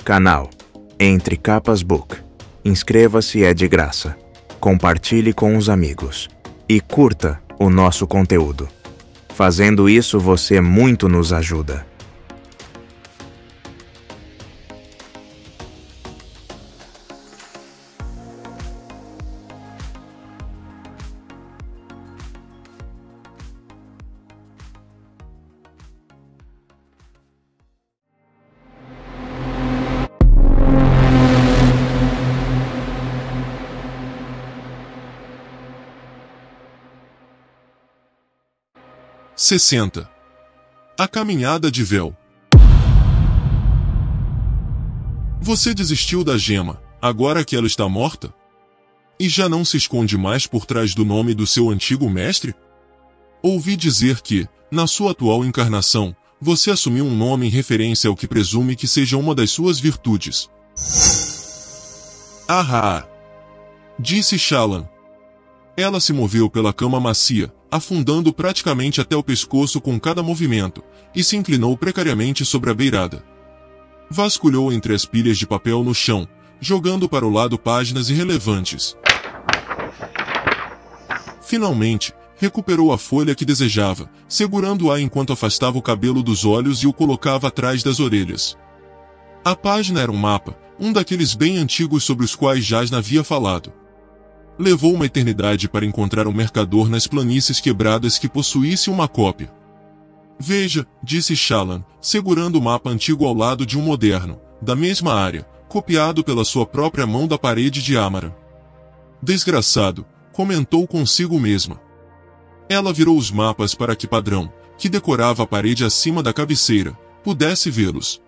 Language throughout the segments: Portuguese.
Canal Entre Capas Book. Inscreva-se, é de graça. Compartilhe com os amigos. E curta o nosso conteúdo. Fazendo isso, você muito nos ajuda. A caminhada de Vel. Você desistiu da gema, agora que ela está morta? E já não se esconde mais por trás do nome do seu antigo mestre? Ouvi dizer que, na sua atual encarnação, você assumiu um nome em referência ao que presume que seja uma das suas virtudes. Ah! Disse Shallan. Ela se moveu pela cama macia, afundando praticamente até o pescoço com cada movimento, e se inclinou precariamente sobre a beirada. Vasculhou entre as pilhas de papel no chão, jogando para o lado páginas irrelevantes. Finalmente, recuperou a folha que desejava, segurando-a enquanto afastava o cabelo dos olhos e o colocava atrás das orelhas. A página era um mapa, um daqueles bem antigos sobre os quais Jasna havia falado. Levou uma eternidade para encontrar um mercador nas planícies quebradas que possuísse uma cópia. Veja, disse Shallan, segurando o mapa antigo ao lado de um moderno, da mesma área, copiado pela sua própria mão da parede de Amaran. Desgraçado, comentou consigo mesma. Ela virou os mapas para que Padrão, que decorava a parede acima da cabeceira, pudesse vê-los.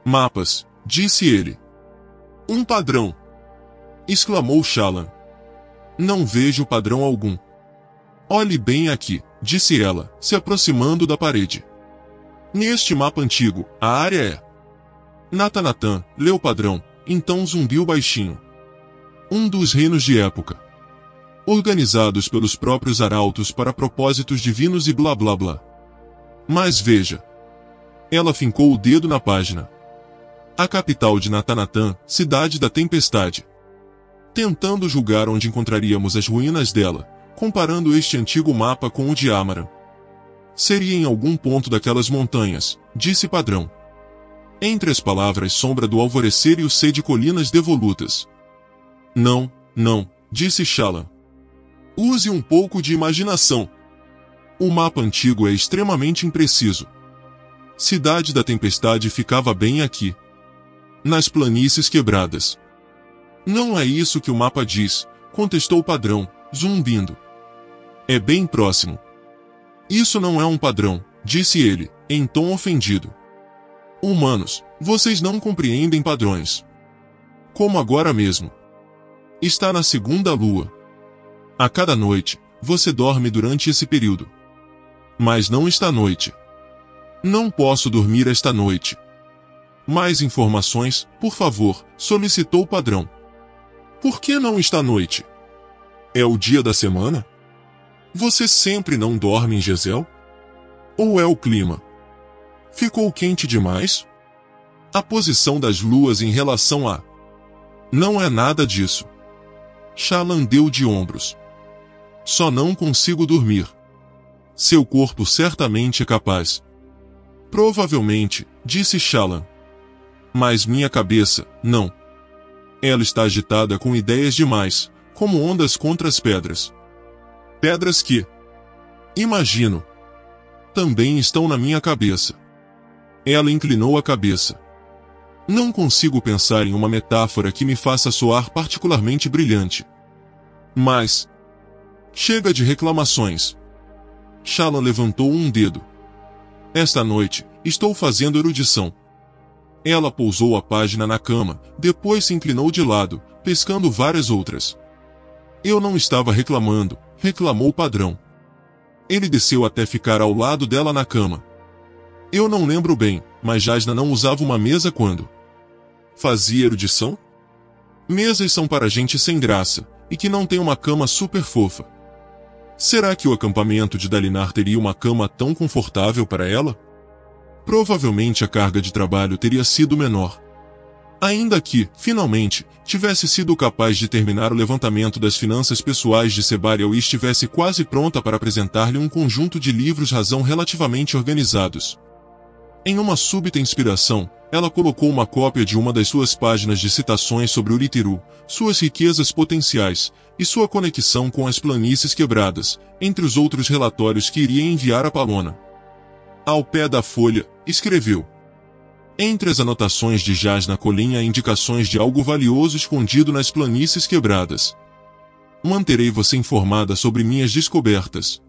Mapas, disse ele. Um padrão! Exclamou Shallan. Não vejo padrão algum. Olhe bem aqui, disse ela, se aproximando da parede. Neste mapa antigo, a área é... Natanatan leu padrão, então zumbiu baixinho. Um dos reinos de época. Organizados pelos próprios arautos para propósitos divinos e blá blá blá. Mas veja. Ela fincou o dedo na página. A capital de Natanatan, cidade da tempestade. Tentando julgar onde encontraríamos as ruínas dela, comparando este antigo mapa com o de Amaran. Seria em algum ponto daquelas montanhas, disse Padrão. Entre as palavras sombra do alvorecer e o C de colinas devolutas. Não, disse Shallan. Use um pouco de imaginação. O mapa antigo é extremamente impreciso. Cidade da tempestade ficava bem aqui. Nas planícies quebradas. Não é isso que o mapa diz, contestou o Padrão, zumbindo. É bem próximo. Isso não é um padrão, disse ele, em tom ofendido. Humanos, vocês não compreendem padrões. Como agora mesmo. Está na segunda lua. A cada noite, você dorme durante esse período. Mas não esta noite. Não posso dormir esta noite. Mais informações, por favor, solicitou o Padrão. Por que não esta noite? É o dia da semana? Você sempre não dorme em Gezel? Ou é o clima? Ficou quente demais? A posição das luas em relação a... Não é nada disso. Shallan deu de ombros. Só não consigo dormir. Seu corpo certamente é capaz. Provavelmente, disse Shallan. Mas minha cabeça, não. Ela está agitada com ideias demais, como ondas contra as pedras. Pedras que, imagino, também estão na minha cabeça. Ela inclinou a cabeça. Não consigo pensar em uma metáfora que me faça soar particularmente brilhante. Mas, chega de reclamações. Shallan levantou um dedo. Esta noite, estou fazendo erudição. Ela pousou a página na cama, depois se inclinou de lado, pescando várias outras. Eu não estava reclamando, reclamou o Padrão. Ele desceu até ficar ao lado dela na cama. Eu não lembro bem, mas Jasna não usava uma mesa quando fazia erudição? Mesas são para gente sem graça, e que não tem uma cama super fofa. Será que o acampamento de Dalinar teria uma cama tão confortável para ela? Provavelmente a carga de trabalho teria sido menor. Ainda que, finalmente, tivesse sido capaz de terminar o levantamento das finanças pessoais de Sebarial e estivesse quase pronta para apresentar-lhe um conjunto de livros-razão relativamente organizados. Em uma súbita inspiração, ela colocou uma cópia de uma das suas páginas de citações sobre Urituru, suas riquezas potenciais, e sua conexão com as planícies quebradas, entre os outros relatórios que iria enviar a Palona. Ao pé da folha, escreveu: entre as anotações de Jaz na colinha há indicações de algo valioso escondido nas planícies quebradas. Manterei você informada sobre minhas descobertas.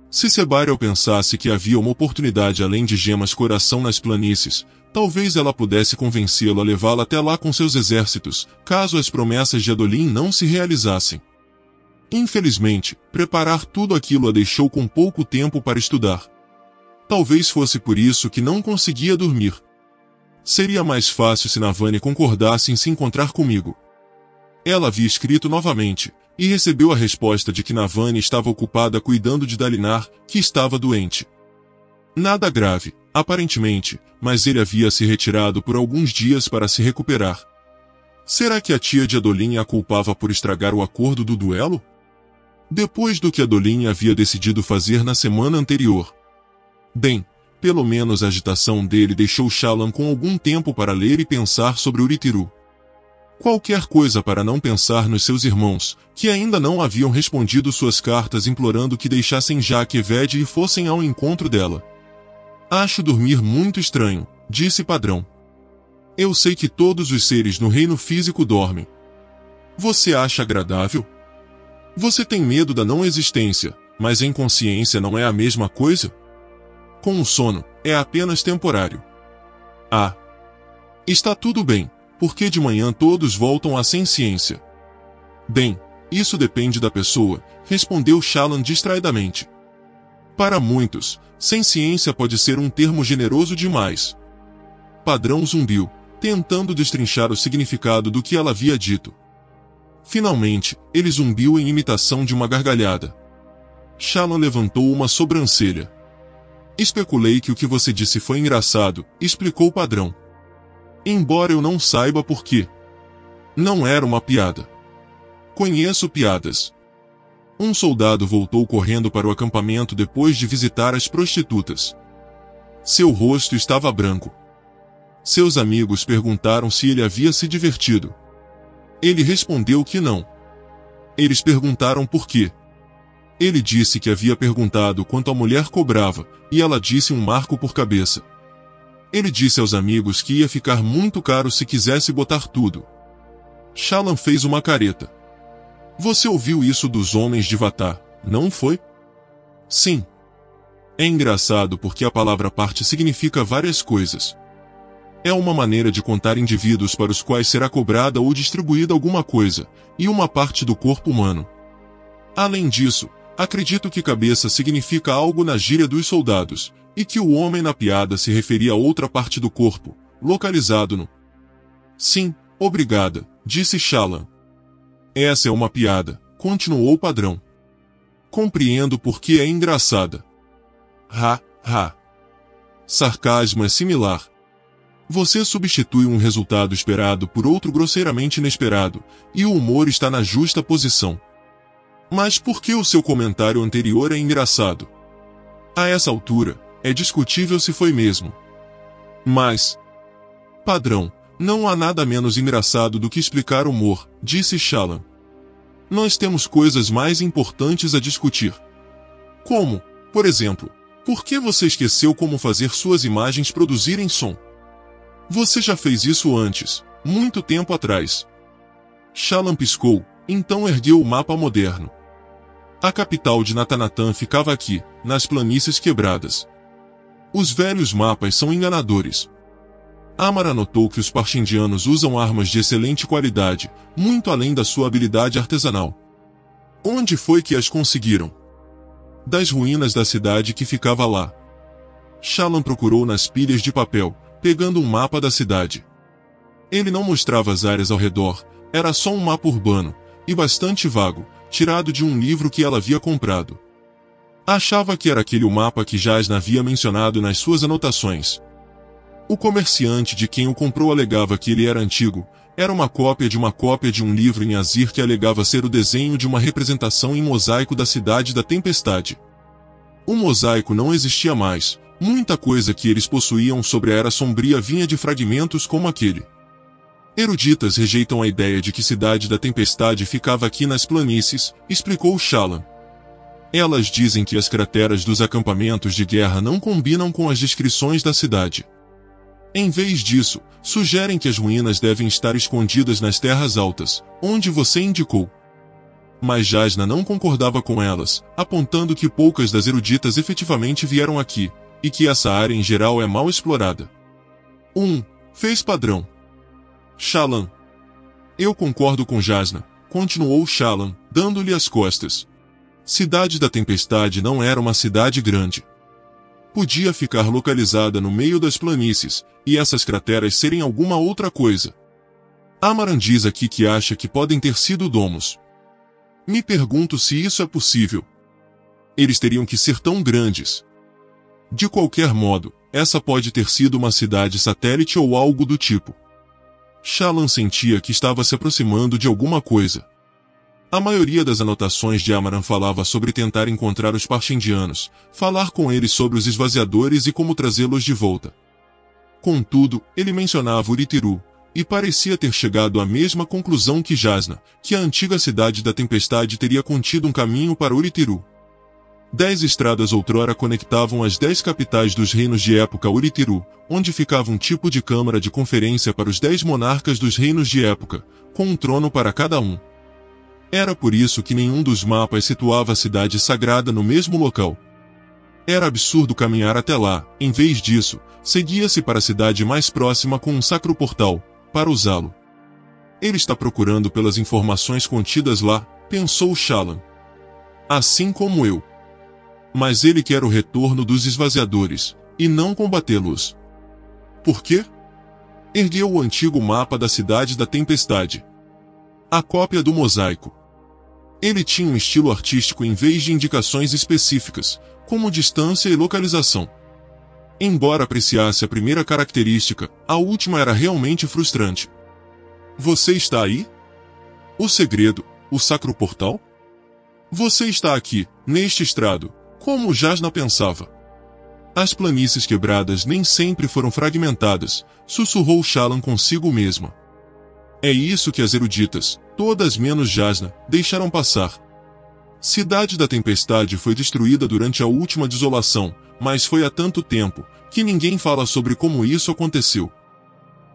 Se Sebarial pensasse que havia uma oportunidade além de gemas coração nas planícies, talvez ela pudesse convencê-lo a levá-la até lá com seus exércitos, caso as promessas de Adolin não se realizassem. Infelizmente, preparar tudo aquilo a deixou com pouco tempo para estudar. Talvez fosse por isso que não conseguia dormir. Seria mais fácil se Navani concordasse em se encontrar comigo. Ela havia escrito novamente, e recebeu a resposta de que Navani estava ocupada cuidando de Dalinar, que estava doente. Nada grave, aparentemente, mas ele havia se retirado por alguns dias para se recuperar. Será que a tia de Adolin a culpava por estragar o acordo do duelo? Depois do que Adolin havia decidido fazer na semana anterior. Bem, pelo menos a agitação dele deixou Shallan com algum tempo para ler e pensar sobre Urituru. Qualquer coisa para não pensar nos seus irmãos, que ainda não haviam respondido suas cartas implorando que deixassem Jaque e Ved e fossem ao encontro dela. Acho dormir muito estranho, disse Padrão. Eu sei que todos os seres no reino físico dormem. Você acha agradável? Você tem medo da não existência, mas a inconsciência não é a mesma coisa? Com o sono, é apenas temporário. Ah! Está tudo bem, porque de manhã todos voltam à senciência. Bem, isso depende da pessoa, respondeu Shallan distraidamente. Para muitos, senciência pode ser um termo generoso demais. Padrão zumbiu, tentando destrinchar o significado do que ela havia dito. Finalmente, ele zumbiu em imitação de uma gargalhada. Shallan levantou uma sobrancelha. Especulei que o que você disse foi engraçado, explicou o Padrão. Embora eu não saiba por quê. Não era uma piada. Conheço piadas. Um soldado voltou correndo para o acampamento depois de visitar as prostitutas. Seu rosto estava branco. Seus amigos perguntaram se ele havia se divertido. Ele respondeu que não. Eles perguntaram por quê. Ele disse que havia perguntado quanto a mulher cobrava, e ela disse um marco por cabeça. Ele disse aos amigos que ia ficar muito caro se quisesse botar tudo. Shallan fez uma careta. Você ouviu isso dos homens de Vatar, não foi? Sim. É engraçado porque a palavra parte significa várias coisas. É uma maneira de contar indivíduos para os quais será cobrada ou distribuída alguma coisa, e uma parte do corpo humano. Além disso, acredito que cabeça significa algo na gíria dos soldados, e que o homem na piada se referia a outra parte do corpo, localizado no... Sim, obrigada, disse Shallan. Essa é uma piada, continuou o Padrão. Compreendo por que é engraçada. Ha, ha. Sarcasmo é similar. Você substitui um resultado esperado por outro grosseiramente inesperado, e o humor está na justa posição. Mas por que o seu comentário anterior é engraçado? A essa altura, é discutível se foi mesmo. Mas... Padrão, não há nada menos engraçado do que explicar humor, disse Shallan. Nós temos coisas mais importantes a discutir. Como, por exemplo, por que você esqueceu como fazer suas imagens produzirem som? Você já fez isso antes, muito tempo atrás. Shallan piscou, então ergueu o mapa moderno. A capital de Natanatan ficava aqui, nas planícies quebradas. Os velhos mapas são enganadores. Amara notou que os parchindianos usam armas de excelente qualidade, muito além da sua habilidade artesanal. Onde foi que as conseguiram? Das ruínas da cidade que ficava lá. Shallan procurou nas pilhas de papel, pegando um mapa da cidade. Ele não mostrava as áreas ao redor, era só um mapa urbano, e bastante vago, tirado de um livro que ela havia comprado. Achava que era aquele o mapa que Jasna havia mencionado nas suas anotações. O comerciante de quem o comprou alegava que ele era antigo, era uma cópia de um livro em Azir que alegava ser o desenho de uma representação em mosaico da Cidade da Tempestade. O mosaico não existia mais, muita coisa que eles possuíam sobre a Era Sombria vinha de fragmentos como aquele. Eruditas rejeitam a ideia de que Cidade da Tempestade ficava aqui nas planícies, explicou Shallan. Elas dizem que as crateras dos acampamentos de guerra não combinam com as descrições da cidade. Em vez disso, sugerem que as ruínas devem estar escondidas nas terras altas, onde você indicou. Mas Jasna não concordava com elas, apontando que poucas das eruditas efetivamente vieram aqui, e que essa área em geral é mal explorada. Fez padrão. Shallan. Eu concordo com Jasna, continuou Shallan, dando-lhe as costas. Cidade da Tempestade não era uma cidade grande. Podia ficar localizada no meio das planícies, e essas crateras serem alguma outra coisa. Amaran diz aqui que acha que podem ter sido domos. Me pergunto se isso é possível. Eles teriam que ser tão grandes. De qualquer modo, essa pode ter sido uma cidade satélite ou algo do tipo. Shallan sentia que estava se aproximando de alguma coisa. A maioria das anotações de Amaran falava sobre tentar encontrar os Parshindianos, falar com eles sobre os esvaziadores e como trazê-los de volta. Contudo, ele mencionava Urithiru, e parecia ter chegado à mesma conclusão que Jasna, que a antiga Cidade da Tempestade teria contido um caminho para Urithiru. 10 estradas outrora conectavam as 10 capitais dos reinos de época Urithiru, onde ficava um tipo de câmara de conferência para os 10 monarcas dos reinos de época, com um trono para cada um. Era por isso que nenhum dos mapas situava a cidade sagrada no mesmo local. Era absurdo caminhar até lá, em vez disso, seguia-se para a cidade mais próxima com um sacro portal, para usá-lo. Ele está procurando pelas informações contidas lá, pensou Shallan. Assim como eu. Mas ele quer o retorno dos esvaziadores, e não combatê-los. Por quê? Ergueu o antigo mapa da Cidade da Tempestade. A cópia do mosaico. Ele tinha um estilo artístico em vez de indicações específicas, como distância e localização. Embora apreciasse a primeira característica, a última era realmente frustrante. Você está aí? O segredo, o sacro portal? Você está aqui, neste estrado, como Jasna pensava. As planícies quebradas nem sempre foram fragmentadas, sussurrou Shallan consigo mesma. É isso que as eruditas, todas menos Jasna, deixaram passar. Cidade da Tempestade foi destruída durante a última desolação, mas foi há tanto tempo, que ninguém fala sobre como isso aconteceu.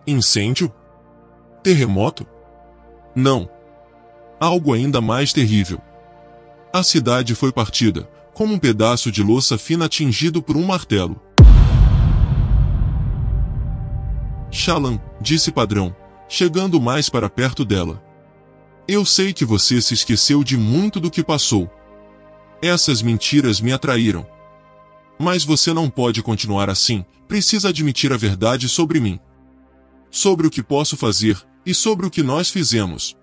Incêndio? Terremoto? Não. Algo ainda mais terrível. A cidade foi partida, como um pedaço de louça fina atingido por um martelo. Shallan, disse Padrão, chegando mais para perto dela. Eu sei que você se esqueceu de muito do que passou. Essas mentiras me atraíram. Mas você não pode continuar assim, precisa admitir a verdade sobre mim. Sobre o que posso fazer, e sobre o que nós fizemos.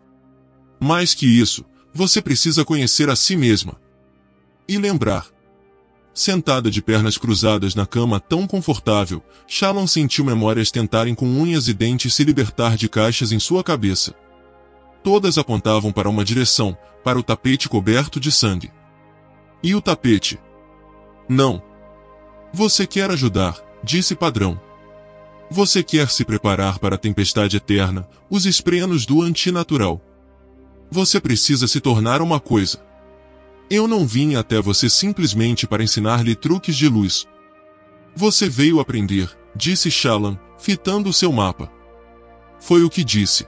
Mais que isso, você precisa conhecer a si mesma. E lembrar. Sentada de pernas cruzadas na cama tão confortável, Shallan sentiu memórias tentarem com unhas e dentes se libertar de caixas em sua cabeça. Todas apontavam para uma direção, para o tapete coberto de sangue. E o tapete? Não. Você quer ajudar, disse Padrão. Você quer se preparar para a tempestade eterna, os esprenos do antinatural. Você precisa se tornar uma coisa. Eu não vim até você simplesmente para ensinar-lhe truques de luz. Você veio aprender, disse Shallan, fitando seu mapa. Foi o que disse.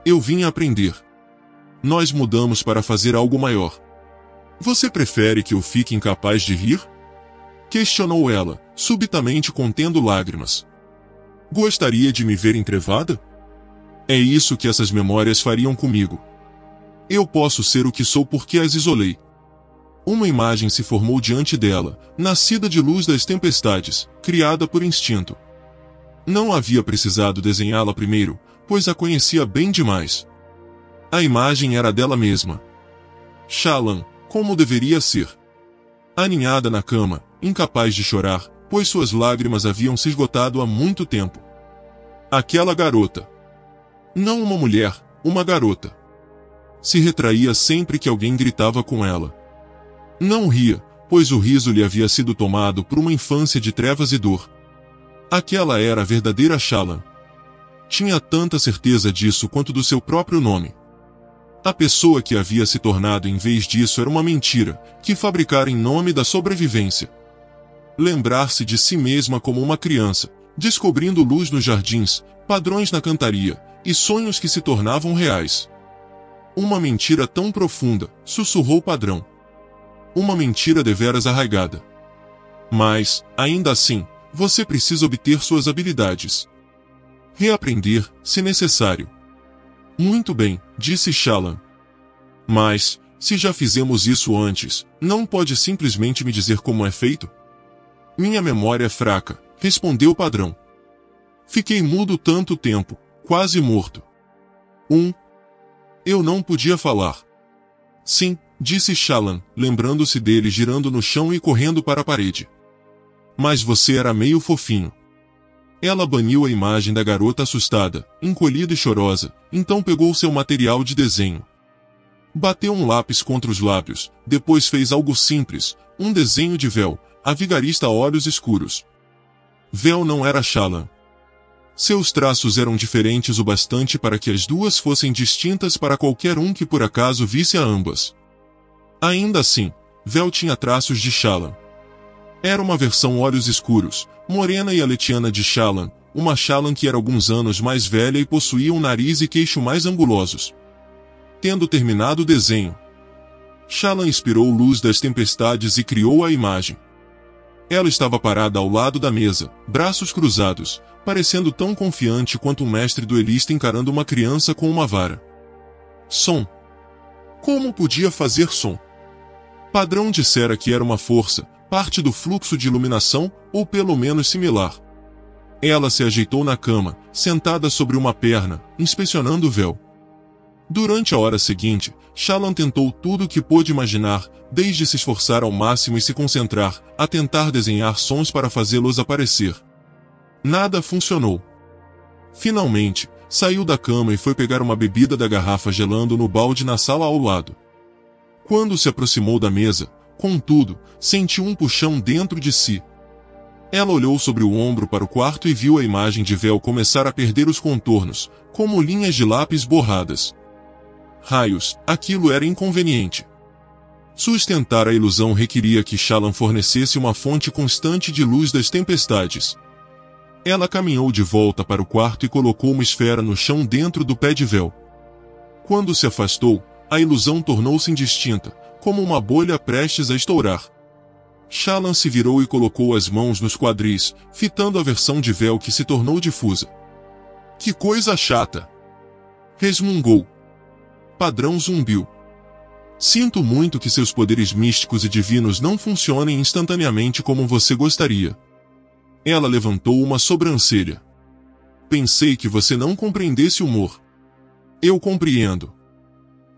Eu vim aprender. Nós mudamos para fazer algo maior. Você prefere que eu fique incapaz de rir? Questionou ela, subitamente contendo lágrimas. Gostaria de me ver entrevada? É isso que essas memórias fariam comigo. Eu posso ser o que sou porque as isolei. Uma imagem se formou diante dela, nascida de luz das tempestades, criada por instinto. Não havia precisado desenhá-la primeiro, pois a conhecia bem demais. A imagem era dela mesma. Shallan, como deveria ser. Aninhada na cama, incapaz de chorar, pois suas lágrimas haviam se esgotado há muito tempo. Aquela garota. Não uma mulher, uma garota. Se retraía sempre que alguém gritava com ela. Não ria, pois o riso lhe havia sido tomado por uma infância de trevas e dor. Aquela era a verdadeira Shallan. Tinha tanta certeza disso quanto do seu próprio nome. A pessoa que havia se tornado em vez disso era uma mentira, que fabricara em nome da sobrevivência. Lembrar-se de si mesma como uma criança, descobrindo luz nos jardins, padrões na cantaria, e sonhos que se tornavam reais. Uma mentira tão profunda, sussurrou Padrão. Uma mentira deveras arraigada. Mas, ainda assim, você precisa obter suas habilidades. Reaprender, se necessário. Muito bem, disse Shallan. Mas, se já fizemos isso antes, não pode simplesmente me dizer como é feito? Minha memória é fraca, respondeu Padrão. Fiquei mudo tanto tempo, quase morto. Eu não podia falar. Sim, disse Shallan, lembrando-se dele girando no chão e correndo para a parede. Mas você era meio fofinho. Ela baniu a imagem da garota assustada, encolhida e chorosa, então pegou seu material de desenho. Bateu um lápis contra os lábios, depois fez algo simples, um desenho de Vel, a vigarista a olhos escuros. Vel não era Shallan. Seus traços eram diferentes o bastante para que as duas fossem distintas para qualquer um que por acaso visse a ambas. Ainda assim, Vel tinha traços de Shallan. Era uma versão olhos escuros, morena e aletiana de Shallan, uma Shallan que era alguns anos mais velha e possuía um nariz e queixo mais angulosos. Tendo terminado o desenho, Shallan inspirou luz das tempestades e criou a imagem. Ela estava parada ao lado da mesa, braços cruzados, parecendo tão confiante quanto um mestre duelista encarando uma criança com uma vara. Som. Como podia fazer som? Padrão dissera que era uma força, parte do fluxo de iluminação, ou pelo menos similar. Ela se ajeitou na cama, sentada sobre uma perna, inspecionando o véu. Durante a hora seguinte, Shallan tentou tudo o que pôde imaginar, desde se esforçar ao máximo e se concentrar, a tentar desenhar sons para fazê-los aparecer. Nada funcionou. Finalmente, saiu da cama e foi pegar uma bebida da garrafa gelando no balde na sala ao lado. Quando se aproximou da mesa, contudo, sentiu um puxão dentro de si. Ela olhou sobre o ombro para o quarto e viu a imagem de Vel começar a perder os contornos, como linhas de lápis borradas. Raios, aquilo era inconveniente. Sustentar a ilusão requeria que Shallan fornecesse uma fonte constante de luz das tempestades. Ela caminhou de volta para o quarto e colocou uma esfera no chão dentro do pé de Vel. Quando se afastou, a ilusão tornou-se indistinta, como uma bolha prestes a estourar. Shallan se virou e colocou as mãos nos quadris, fitando a versão de Vel que se tornou difusa. Que coisa chata! Resmungou. Padrão zumbiu. Sinto muito que seus poderes místicos e divinos não funcionem instantaneamente como você gostaria. Ela levantou uma sobrancelha. Pensei que você não compreendesse o humor. Eu compreendo.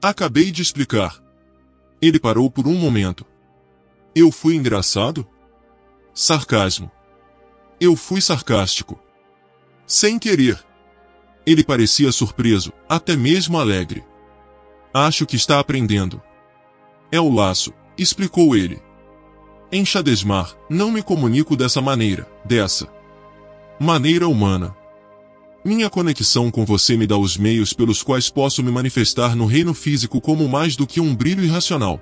Acabei de explicar. Ele parou por um momento. Eu fui engraçado? Sarcasmo. Eu fui sarcástico. Sem querer. Ele parecia surpreso, até mesmo alegre. Acho que está aprendendo. É o laço, explicou ele. Em Shadesmar, não me comunico dessa maneira, dessa maneira humana. Minha conexão com você me dá os meios pelos quais posso me manifestar no reino físico como mais do que um brilho irracional.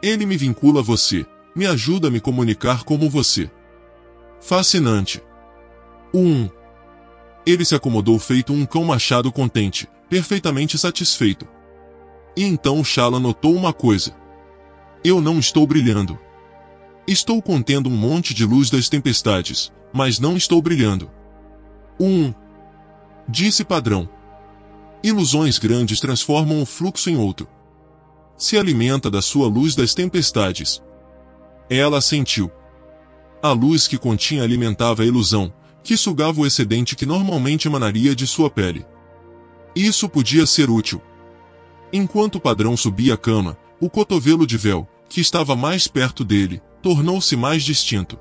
Ele me vincula a você, me ajuda a me comunicar como você. Fascinante. Ele se acomodou feito um cão machado contente, perfeitamente satisfeito. E então Shallan notou uma coisa. Eu não estou brilhando. Estou contendo um monte de luz das tempestades, mas não estou brilhando. Disse Padrão. Ilusões grandes transformam o fluxo em outro. Se alimenta da sua luz das tempestades. Ela sentiu. A luz que continha alimentava a ilusão, que sugava o excedente que normalmente emanaria de sua pele. Isso podia ser útil. Enquanto o Padrão subia a cama, o cotovelo de Vel, que estava mais perto dele, tornou-se mais distinto.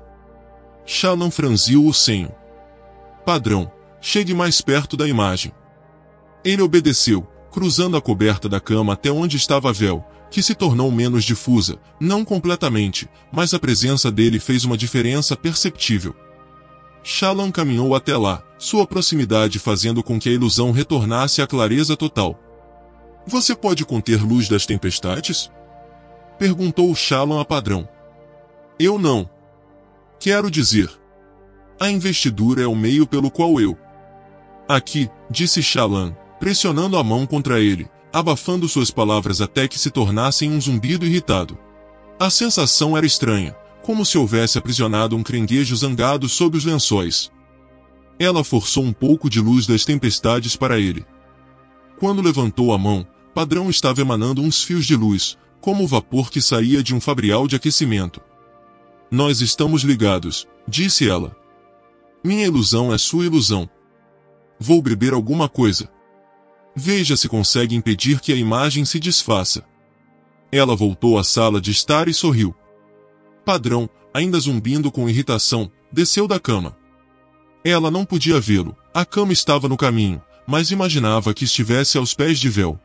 Shallan franziu o senho. Padrão, chegue mais perto da imagem. Ele obedeceu, cruzando a coberta da cama até onde estava a Vel, que se tornou menos difusa, não completamente, mas a presença dele fez uma diferença perceptível. Shallan caminhou até lá, sua proximidade fazendo com que a ilusão retornasse à clareza total. Você pode conter luz das tempestades? Perguntou Shallan a Padrão. Eu não. Quero dizer. A investidura é o meio pelo qual eu... Aqui, disse Shallan, pressionando a mão contra ele, abafando suas palavras até que se tornassem um zumbido irritado. A sensação era estranha, como se houvesse aprisionado um caranguejo zangado sob os lençóis. Ela forçou um pouco de luz das tempestades para ele. Quando levantou a mão, Padrão estava emanando uns fios de luz, como o vapor que saía de um fabrial de aquecimento. Nós estamos ligados, disse ela. Minha ilusão é sua ilusão. Vou beber alguma coisa. Veja se consegue impedir que a imagem se desfaça. Ela voltou à sala de estar e sorriu. Padrão, ainda zumbindo com irritação, desceu da cama. Ela não podia vê-lo, a cama estava no caminho, mas imaginava que estivesse aos pés de Vel.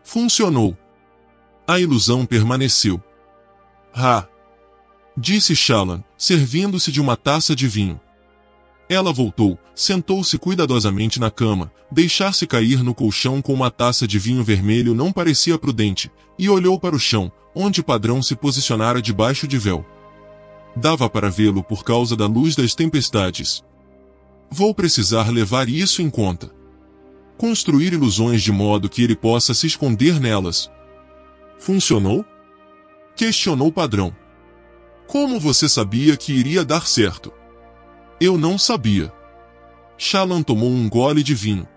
Funcionou. A ilusão permaneceu. Ha! Disse Shallan, servindo-se de uma taça de vinho. Ela voltou, sentou-se cuidadosamente na cama, deixar-se cair no colchão com uma taça de vinho vermelho não parecia prudente, e olhou para o chão, onde Padrão se posicionara debaixo de Vel. Dava para vê-lo por causa da luz das tempestades. Vou precisar levar isso em conta. Construir ilusões de modo que ele possa se esconder nelas. Funcionou? Questionou Padrão. Como você sabia que iria dar certo? Eu não sabia. Shallan tomou um gole de vinho.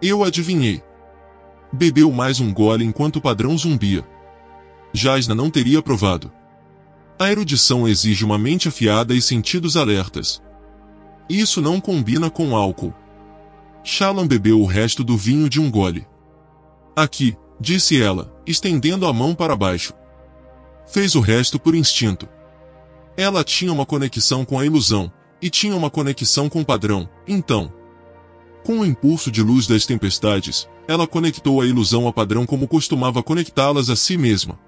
Eu adivinhei. Bebeu mais um gole enquanto o Padrão zumbia. Jasna não teria provado. A erudição exige uma mente afiada e sentidos alertas. Isso não combina com álcool. Shallan bebeu o resto do vinho de um gole. Aqui, disse ela, estendendo a mão para baixo. Fez o resto por instinto. Ela tinha uma conexão com a ilusão, e tinha uma conexão com o Padrão, então. Com o impulso de luz das tempestades, ela conectou a ilusão a Padrão como costumava conectá-las a si mesma.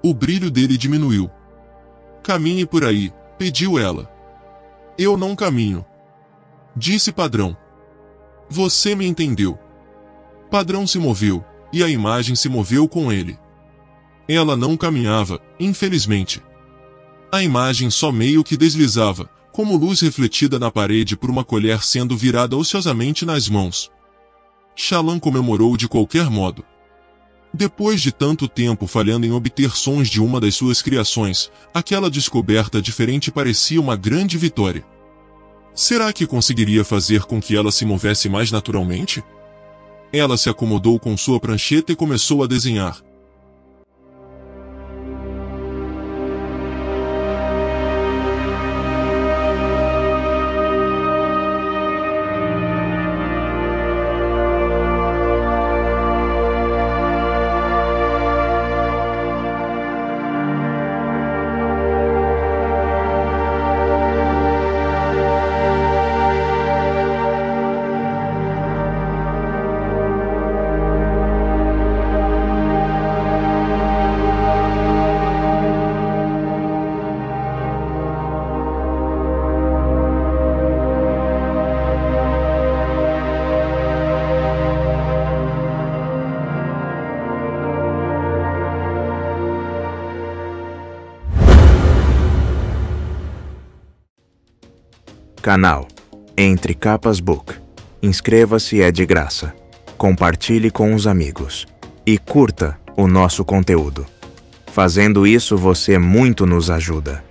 O brilho dele diminuiu. Caminhe por aí, pediu ela. Eu não caminho. Disse Padrão. Você me entendeu. Padrão se moveu, e a imagem se moveu com ele. Ela não caminhava, infelizmente. A imagem só meio que deslizava, como luz refletida na parede por uma colher sendo virada ociosamente nas mãos. Shallan comemorou de qualquer modo. Depois de tanto tempo falhando em obter sons de uma das suas criações, aquela descoberta diferente parecia uma grande vitória. Será que conseguiria fazer com que ela se movesse mais naturalmente? Ela se acomodou com sua prancheta e começou a desenhar. Canal Entre Capas Book. Inscreva-se, é de graça. Compartilhe com os amigos. E curta o nosso conteúdo. Fazendo isso você muito nos ajuda.